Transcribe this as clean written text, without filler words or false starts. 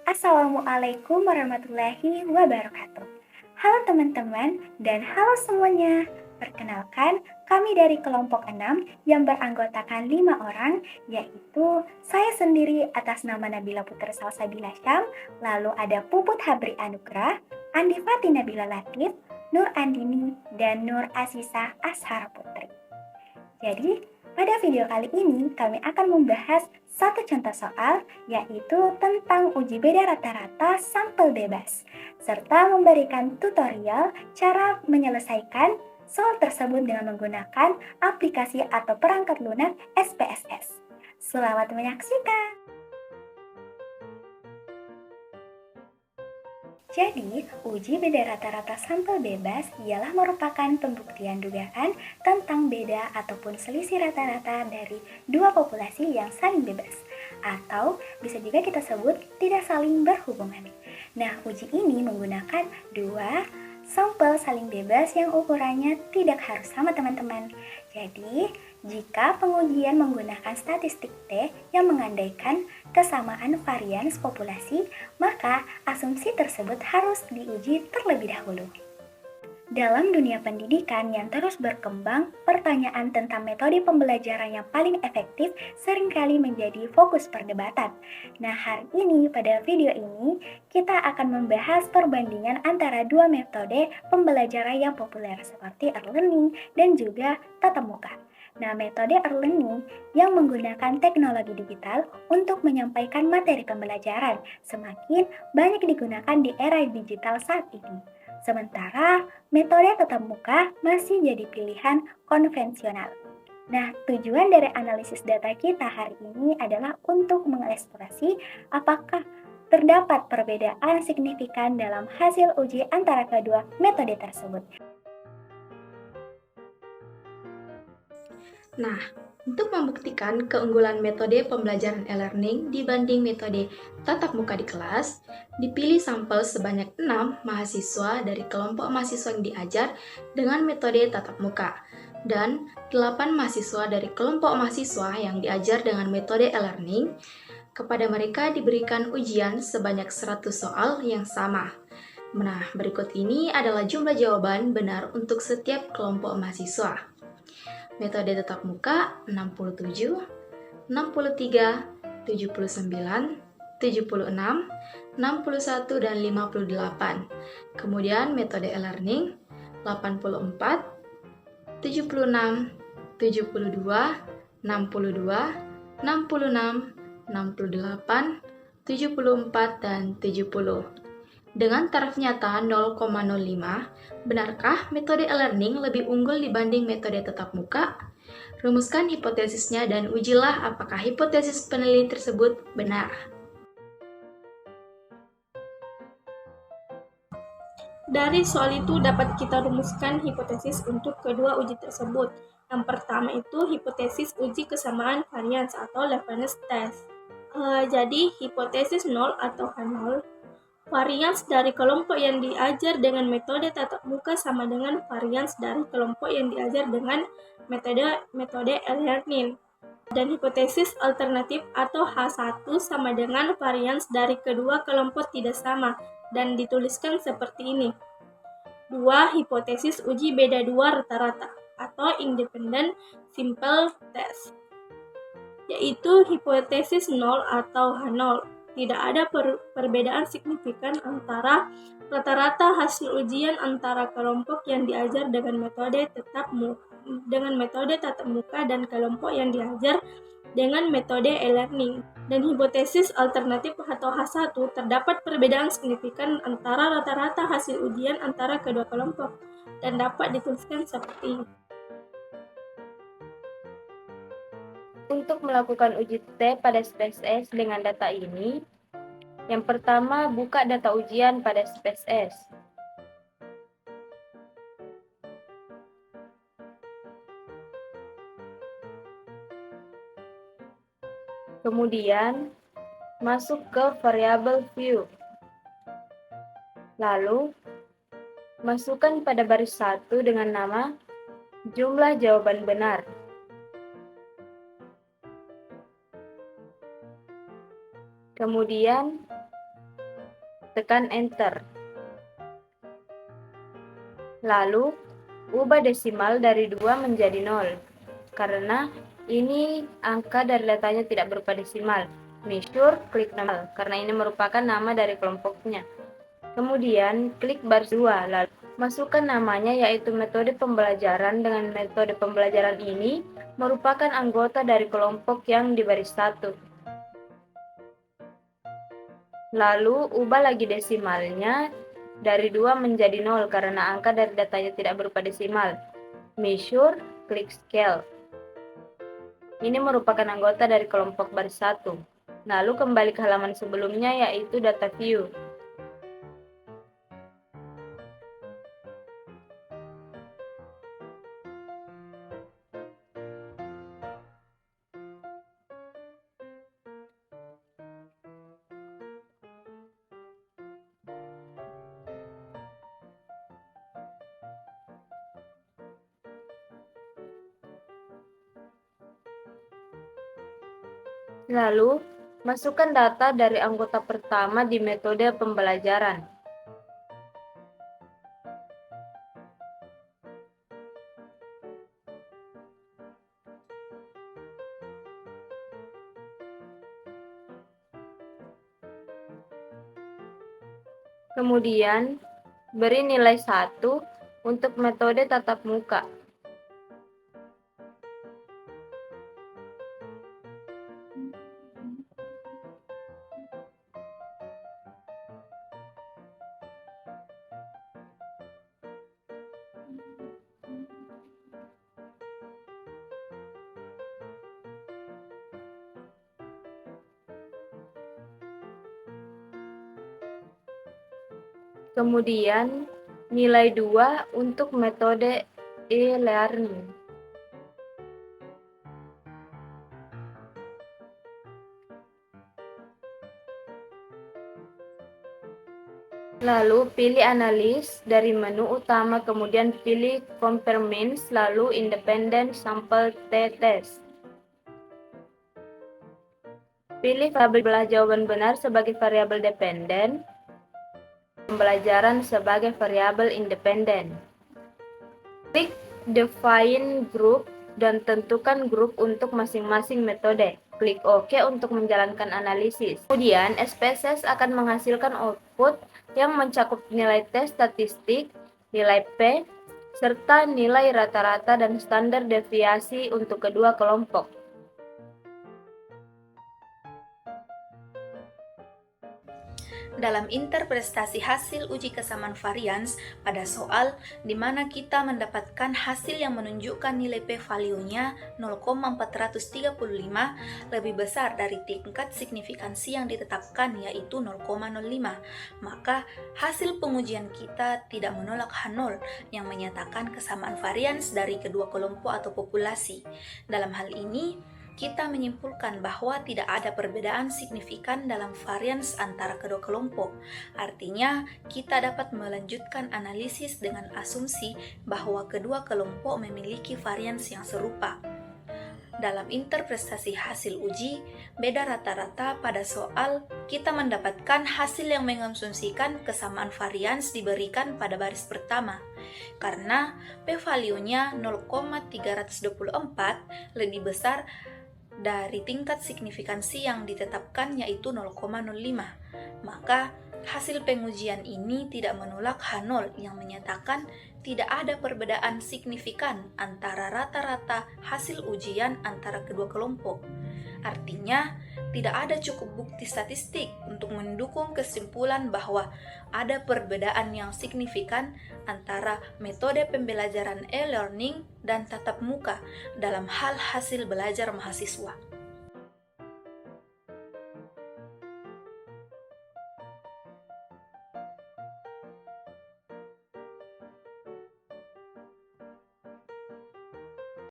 Assalamualaikum warahmatullahi wabarakatuh. Halo teman-teman dan halo semuanya. Perkenalkan, kami dari kelompok 6 yang beranggotakan 5 orang, yaitu saya sendiri atas nama Nabila Putri Salsabila Syam, lalu ada Puput Habri Anugrah, Andi Fati Nabila Latif, Nur Andini, dan Nur Asisah Ashar Putri. Jadi, pada video kali ini kami akan membahas satu contoh soal, yaitu tentang uji beda rata-rata sampel bebas, serta memberikan tutorial cara menyelesaikan soal tersebut dengan menggunakan aplikasi atau perangkat lunak SPSS. Selamat menyaksikan! Jadi, uji beda rata-rata sampel bebas ialah merupakan pembuktian dugaan tentang beda ataupun selisih rata-rata dari dua populasi yang saling bebas, atau bisa juga kita sebut tidak saling berhubungan. Nah, uji ini menggunakan dua sampel saling bebas yang ukurannya tidak harus sama, teman-teman. Jadi, jika pengujian menggunakan statistik T yang mengandaikan kesamaan varians populasi, maka asumsi tersebut harus diuji terlebih dahulu. Dalam dunia pendidikan yang terus berkembang, pertanyaan tentang metode pembelajaran yang paling efektif seringkali menjadi fokus perdebatan. Nah, hari ini pada video ini kita akan membahas perbandingan antara dua metode pembelajaran yang populer seperti e-learning dan juga tatap muka. Nah, metode e-learning yang menggunakan teknologi digital untuk menyampaikan materi pembelajaran semakin banyak digunakan di era digital saat ini. Sementara metode tatap muka masih jadi pilihan konvensional. Nah, tujuan dari analisis data kita hari ini adalah untuk mengeksplorasi apakah terdapat perbedaan signifikan dalam hasil uji antara kedua metode tersebut. Nah, untuk membuktikan keunggulan metode pembelajaran e-learning dibanding metode tatap muka di kelas, dipilih sampel sebanyak 6 mahasiswa dari kelompok mahasiswa yang diajar dengan metode tatap muka, dan 8 mahasiswa dari kelompok mahasiswa yang diajar dengan metode e-learning. Kepada mereka diberikan ujian sebanyak 100 soal yang sama. Nah, berikut ini adalah jumlah jawaban benar untuk setiap kelompok mahasiswa. Metode tatap muka 67, 63, 79, 76, 61, dan 58. Kemudian metode e-learning 84, 76, 72, 62, 66, 68, 74, dan 70. Dengan taraf nyata 0,05, benarkah metode e-learning lebih unggul dibanding metode tatap muka? Rumuskan hipotesisnya dan ujilah apakah hipotesis peneliti tersebut benar. Dari soal itu dapat kita rumuskan hipotesis untuk kedua uji tersebut. Yang pertama itu hipotesis uji kesamaan varians atau Leibniz test. Jadi hipotesis 0 atau H0, varians dari kelompok yang diajar dengan metode tatap muka sama dengan varians dari kelompok yang diajar dengan metode e-learning. Dan hipotesis alternatif atau H1 sama dengan varians dari kedua kelompok tidak sama, dan dituliskan seperti ini. 2. Hipotesis uji beda dua rata-rata atau independent simple test, yaitu hipotesis 0 atau H0. Tidak ada perbedaan signifikan antara rata-rata hasil ujian antara kelompok yang diajar dengan metode tatap muka dan kelompok yang diajar dengan metode e-learning. Dan hipotesis alternatif atau H1, terdapat perbedaan signifikan antara rata-rata hasil ujian antara kedua kelompok dan dapat dituliskan seperti ini. Untuk melakukan uji T pada SPSS dengan data ini, yang pertama buka data ujian pada SPSS. Kemudian, masuk ke variabel view. Lalu, masukkan pada baris 1 dengan nama jumlah jawaban benar. Kemudian, tekan Enter. Lalu, ubah desimal dari 2 menjadi 0. Karena ini angka dari datanya tidak berupa desimal. Measure, klik nama, karena ini merupakan nama dari kelompoknya. Kemudian, klik baris 2, lalu masukkan namanya yaitu metode pembelajaran. Dengan metode pembelajaran ini merupakan anggota dari kelompok yang di baris 1. Lalu, ubah lagi desimalnya dari 2 menjadi 0 karena angka dari datanya tidak berupa desimal. Measure, klik Scale. Ini merupakan anggota dari kelompok baris 1. Lalu kembali ke halaman sebelumnya yaitu Data View. Lalu, masukkan data dari anggota pertama di metode pembelajaran. Kemudian, beri nilai 1 untuk metode tatap muka. Kemudian, nilai 2 untuk metode e-learning. Lalu, pilih Analysis dari menu utama, kemudian pilih Compare Means, lalu Independent Sample T-Test. Pilih variabel jawaban benar sebagai variabel dependen, pembelajaran sebagai variabel independen. Klik Define Group dan tentukan grup untuk masing-masing metode. Klik OK untuk menjalankan analisis. Kemudian, SPSS akan menghasilkan output yang mencakup nilai tes statistik, nilai P, serta nilai rata-rata dan standar deviasi untuk kedua kelompok. Dalam interpretasi hasil uji kesamaan varians pada soal di mana kita mendapatkan hasil yang menunjukkan nilai p-value-nya 0,435 lebih besar dari tingkat signifikansi yang ditetapkan yaitu 0,05, maka hasil pengujian kita tidak menolak H0 yang menyatakan kesamaan varians dari kedua kelompok atau populasi. Dalam hal ini, kita menyimpulkan bahwa tidak ada perbedaan signifikan dalam varians antara kedua kelompok. Artinya, kita dapat melanjutkan analisis dengan asumsi bahwa kedua kelompok memiliki varians yang serupa. Dalam interpretasi hasil uji, beda rata-rata pada soal, kita mendapatkan hasil yang mengasumsikan kesamaan varians diberikan pada baris pertama. Karena p-value-nya 0,324 lebih besar dari tingkat signifikansi yang ditetapkan yaitu 0,05, maka hasil pengujian ini tidak menolak H0 yang menyatakan tidak ada perbedaan signifikan antara rata-rata hasil ujian antara kedua kelompok. Artinya, tidak ada cukup bukti statistik untuk mendukung kesimpulan bahwa ada perbedaan yang signifikan antara metode pembelajaran e-learning dan tatap muka dalam hal hasil belajar mahasiswa.